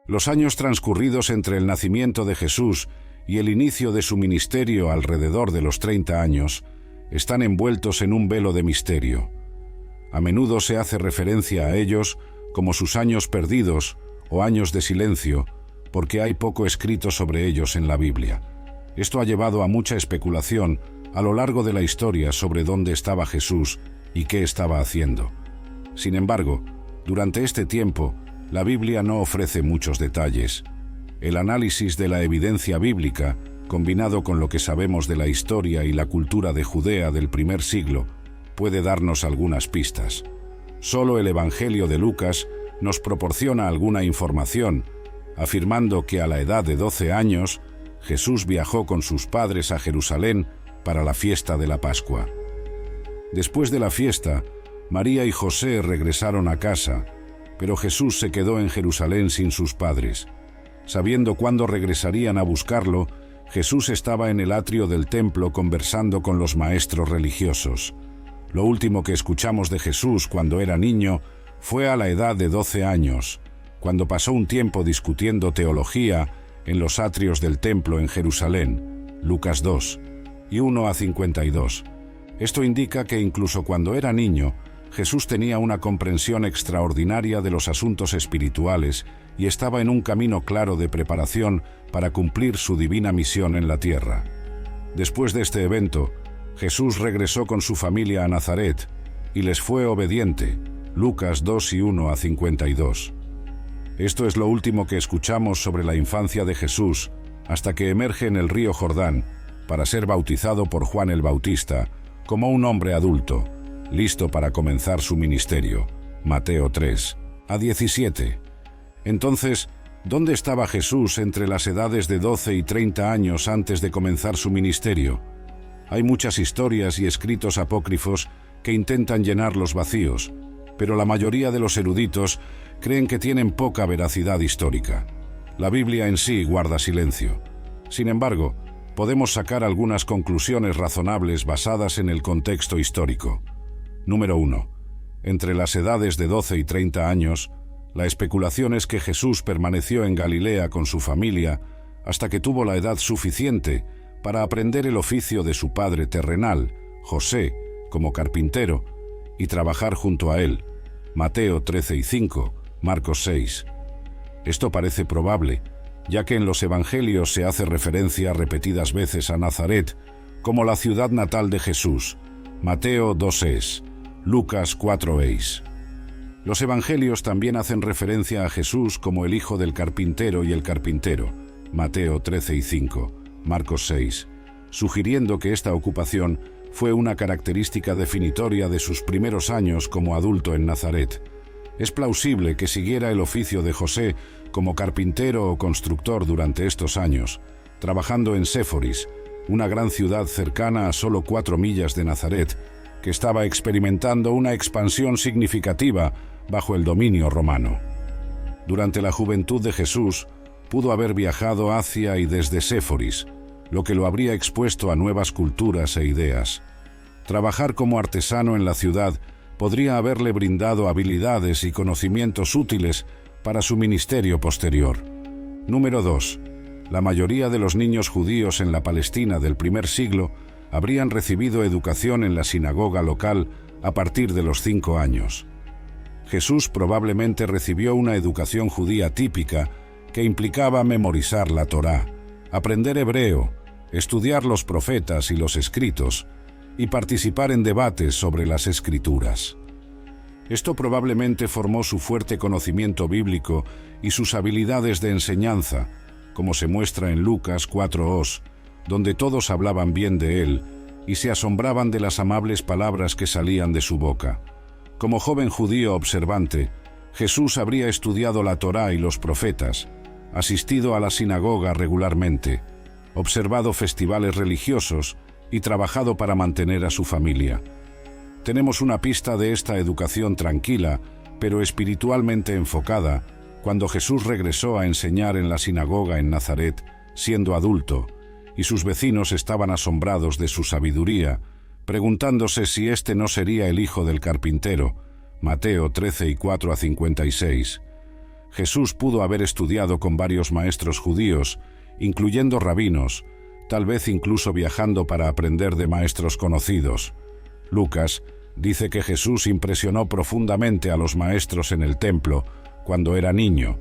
Los años transcurridos entre el nacimiento de Jesús y el inicio de su ministerio alrededor de los 30 años están envueltos en un velo de misterio. A menudo se hace referencia a ellos como sus años perdidos o años de silencio, porque hay poco escrito sobre ellos en la Biblia. Esto ha llevado a mucha especulación a lo largo de la historia sobre dónde estaba Jesús y qué estaba haciendo. Sin embargo, durante este tiempo, la Biblia no ofrece muchos detalles. El análisis de la evidencia bíblica, combinado con lo que sabemos de la historia y la cultura de Judea del primer siglo, puede darnos algunas pistas. Solo el Evangelio de Lucas nos proporciona alguna información, afirmando que a la edad de 12 años, Jesús viajó con sus padres a Jerusalén para la fiesta de la Pascua. Después de la fiesta, María y José regresaron a casa, pero Jesús se quedó en Jerusalén sin sus padres. Sabiendo cuándo regresarían a buscarlo, Jesús estaba en el atrio del templo conversando con los maestros religiosos. Lo último que escuchamos de Jesús cuando era niño fue a la edad de 12 años, cuando pasó un tiempo discutiendo teología en los atrios del templo en Jerusalén, Lucas 2, y 1 a 52. Esto indica que incluso cuando era niño, Jesús tenía una comprensión extraordinaria de los asuntos espirituales y estaba en un camino claro de preparación para cumplir su divina misión en la tierra. Después de este evento, Jesús regresó con su familia a Nazaret y les fue obediente, Lucas 2 y 1 a 52. Esto es lo último que escuchamos sobre la infancia de Jesús hasta que emerge en el río Jordán para ser bautizado por Juan el Bautista como un hombre adulto, listo para comenzar su ministerio, Mateo 3 a 17. Entonces, ¿dónde estaba Jesús entre las edades de 12 y 30 años antes de comenzar su ministerio? Hay muchas historias y escritos apócrifos que intentan llenar los vacíos, pero la mayoría de los eruditos creen que tienen poca veracidad histórica. La Biblia en sí guarda silencio. Sin embargo, podemos sacar algunas conclusiones razonables basadas en el contexto histórico. Número 1. Entre las edades de 12 y 30 años, la especulación es que Jesús permaneció en Galilea con su familia hasta que tuvo la edad suficiente para aprender el oficio de su padre terrenal, José, como carpintero, y trabajar junto a él, Mateo 13 y 5, Marcos 6. Esto parece probable, ya que en los evangelios se hace referencia repetidas veces a Nazaret como la ciudad natal de Jesús, Mateo 2, Lucas 4. Los evangelios también hacen referencia a Jesús como el hijo del carpintero y el carpintero, Mateo 13 y 5, Marcos 6, sugiriendo que esta ocupación fue una característica definitoria de sus primeros años como adulto en Nazaret. Es plausible que siguiera el oficio de José como carpintero o constructor durante estos años, trabajando en Séforis, una gran ciudad cercana a solo 4 millas de Nazaret, que estaba experimentando una expansión significativa bajo el dominio romano. Durante la juventud de Jesús, pudo haber viajado hacia y desde Séforis, lo que lo habría expuesto a nuevas culturas e ideas. Trabajar como artesano en la ciudad podría haberle brindado habilidades y conocimientos útiles para su ministerio posterior. Número 2. La mayoría de los niños judíos en la Palestina del primer siglo habrían recibido educación en la sinagoga local a partir de los 5 años. Jesús probablemente recibió una educación judía típica que implicaba memorizar la Torá, aprender hebreo, estudiar los profetas y los escritos, y participar en debates sobre las escrituras. Esto probablemente formó su fuerte conocimiento bíblico y sus habilidades de enseñanza, como se muestra en Lucas 4:os, donde todos hablaban bien de él y se asombraban de las amables palabras que salían de su boca. Como joven judío observante, Jesús habría estudiado la Torá y los profetas, asistido a la sinagoga regularmente, observado festivales religiosos y trabajado para mantener a su familia. Tenemos una pista de esta educación tranquila, pero espiritualmente enfocada, cuando Jesús regresó a enseñar en la sinagoga en Nazaret, siendo adulto, y sus vecinos estaban asombrados de su sabiduría, preguntándose si este no sería el hijo del carpintero, Mateo 13 y 4 a 56. Jesús pudo haber estudiado con varios maestros judíos, incluyendo rabinos, tal vez incluso viajando para aprender de maestros conocidos. Lucas dice que Jesús impresionó profundamente a los maestros en el templo cuando era niño.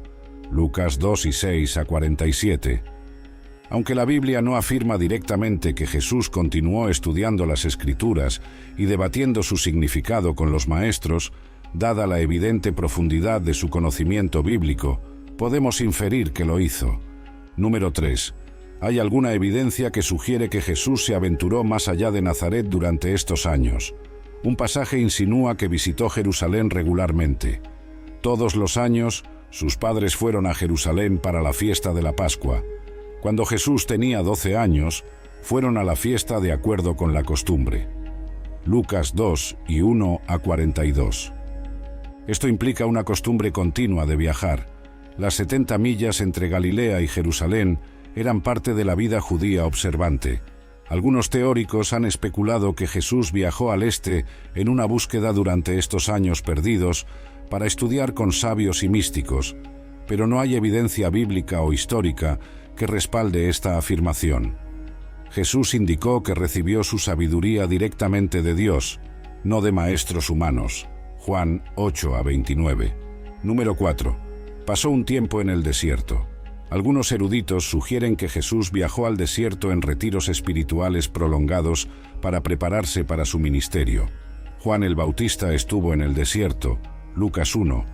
Lucas 2:6-47. Aunque la Biblia no afirma directamente que Jesús continuó estudiando las Escrituras y debatiendo su significado con los maestros, dada la evidente profundidad de su conocimiento bíblico, podemos inferir que lo hizo. Número 3. Hay alguna evidencia que sugiere que Jesús se aventuró más allá de Nazaret durante estos años. Un pasaje insinúa que visitó Jerusalén regularmente. Todos los años, sus padres fueron a Jerusalén para la fiesta de la Pascua. Cuando Jesús tenía 12 años, fueron a la fiesta de acuerdo con la costumbre. Lucas 2:1-42. Esto implica una costumbre continua de viajar. Las 70 millas entre Galilea y Jerusalén eran parte de la vida judía observante. Algunos teóricos han especulado que Jesús viajó al este en una búsqueda durante estos años perdidos para estudiar con sabios y místicos, pero no hay evidencia bíblica o histórica que respalde esta afirmación. Jesús indicó que recibió su sabiduría directamente de Dios, no de maestros humanos. Juan 8:29. Número 4. Pasó un tiempo en el desierto. Algunos eruditos sugieren que Jesús viajó al desierto en retiros espirituales prolongados para prepararse para su ministerio. Juan el Bautista estuvo en el desierto, Lucas 1,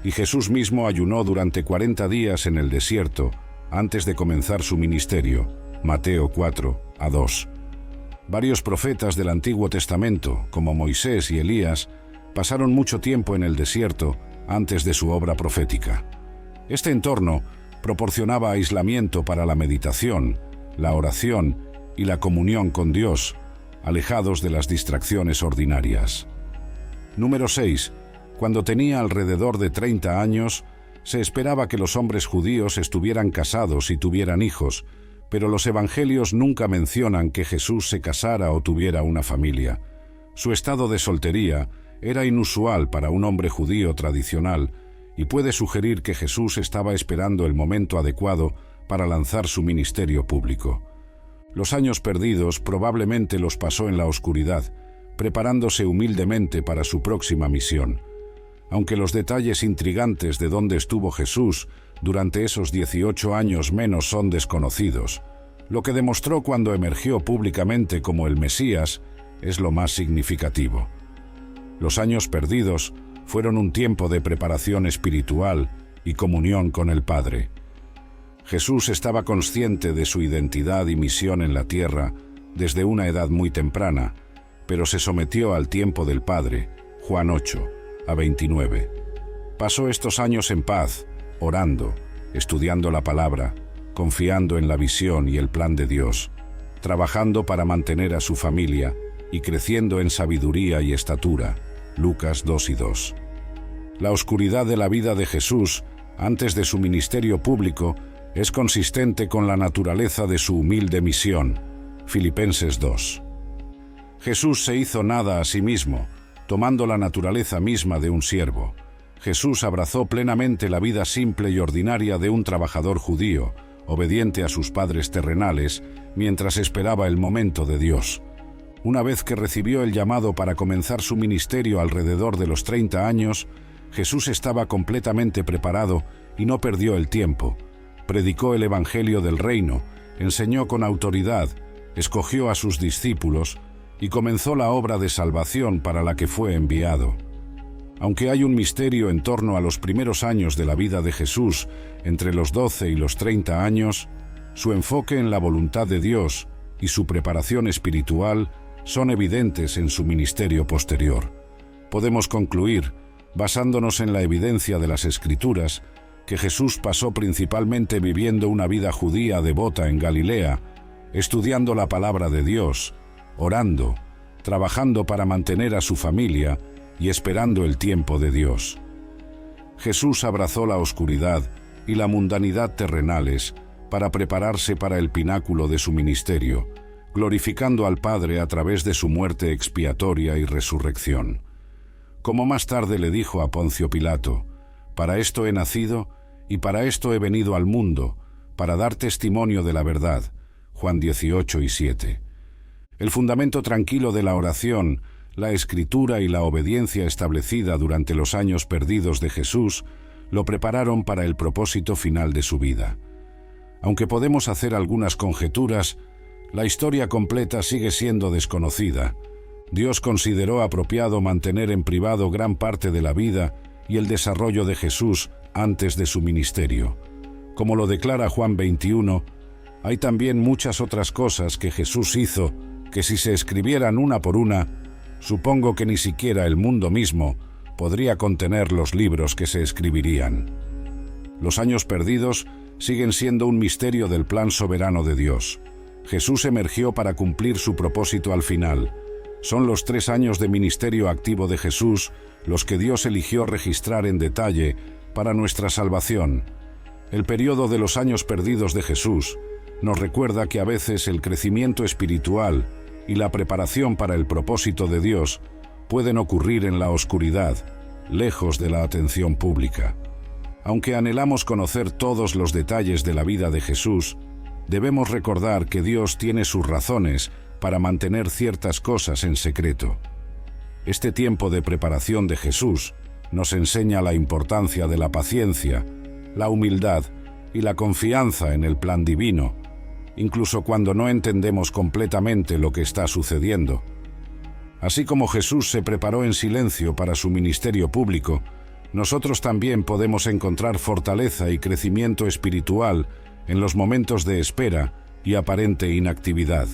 y Jesús mismo ayunó durante 40 días en el desierto antes de comenzar su ministerio, Mateo 4:2. Varios profetas del Antiguo Testamento, como Moisés y Elías, pasaron mucho tiempo en el desierto antes de su obra profética. Este entorno proporcionaba aislamiento para la meditación, la oración y la comunión con Dios, alejados de las distracciones ordinarias. Número 6. Cuando tenía alrededor de 30 años, se esperaba que los hombres judíos estuvieran casados y tuvieran hijos, pero los evangelios nunca mencionan que Jesús se casara o tuviera una familia. Su estado de soltería era inusual para un hombre judío tradicional y puede sugerir que Jesús estaba esperando el momento adecuado para lanzar su ministerio público. Los años perdidos probablemente los pasó en la oscuridad, preparándose humildemente para su próxima misión. Aunque los detalles intrigantes de dónde estuvo Jesús durante esos 18 años menos son desconocidos, lo que demostró cuando emergió públicamente como el Mesías es lo más significativo. Los años perdidos fueron un tiempo de preparación espiritual y comunión con el Padre. Jesús estaba consciente de su identidad y misión en la tierra desde una edad muy temprana, pero se sometió al tiempo del Padre, Juan 8:29. Pasó estos años en paz, orando, estudiando la palabra, confiando en la visión y el plan de Dios, trabajando para mantener a su familia y creciendo en sabiduría y estatura. Lucas 2:2. La oscuridad de la vida de Jesús antes de su ministerio público es consistente con la naturaleza de su humilde misión. Filipenses 2. Jesús se hizo nada a sí mismo, tomando la naturaleza misma de un siervo. Jesús abrazó plenamente la vida simple y ordinaria de un trabajador judío, obediente a sus padres terrenales, mientras esperaba el momento de Dios. Una vez que recibió el llamado para comenzar su ministerio alrededor de los 30 años, Jesús estaba completamente preparado y no perdió el tiempo. Predicó el Evangelio del Reino, enseñó con autoridad, escogió a sus discípulos y comenzó la obra de salvación para la que fue enviado. Aunque hay un misterio en torno a los primeros años de la vida de Jesús, entre los 12 y los 30 años, su enfoque en la voluntad de Dios y su preparación espiritual son evidentes en su ministerio posterior. Podemos concluir, basándonos en la evidencia de las Escrituras, que Jesús pasó principalmente viviendo una vida judía devota en Galilea, estudiando la palabra de Dios, orando, trabajando para mantener a su familia y esperando el tiempo de Dios. Jesús abrazó la oscuridad y la mundanidad terrenales para prepararse para el pináculo de su ministerio, glorificando al Padre a través de su muerte expiatoria y resurrección. Como más tarde le dijo a Poncio Pilato, «Para esto he nacido y para esto he venido al mundo, para dar testimonio de la verdad. Juan 18:7. El fundamento tranquilo de la oración, la escritura y la obediencia establecida durante los años perdidos de Jesús lo prepararon para el propósito final de su vida. Aunque podemos hacer algunas conjeturas, la historia completa sigue siendo desconocida. Dios consideró apropiado mantener en privado gran parte de la vida y el desarrollo de Jesús antes de su ministerio. Como lo declara Juan 21, hay también muchas otras cosas que Jesús hizo que si se escribieran una por una, supongo que ni siquiera el mundo mismo podría contener los libros que se escribirían. Los años perdidos siguen siendo un misterio del plan soberano de Dios. Jesús emergió para cumplir su propósito al final. Son los 3 años de ministerio activo de Jesús los que Dios eligió registrar en detalle para nuestra salvación. El periodo de los años perdidos de Jesús nos recuerda que a veces el crecimiento espiritual y la preparación para el propósito de Dios pueden ocurrir en la oscuridad, lejos de la atención pública. Aunque anhelamos conocer todos los detalles de la vida de Jesús, debemos recordar que Dios tiene sus razones para mantener ciertas cosas en secreto. Este tiempo de preparación de Jesús nos enseña la importancia de la paciencia, la humildad y la confianza en el plan divino, incluso cuando no entendemos completamente lo que está sucediendo. Así como Jesús se preparó en silencio para su ministerio público, nosotros también podemos encontrar fortaleza y crecimiento espiritual en los momentos de espera y aparente inactividad.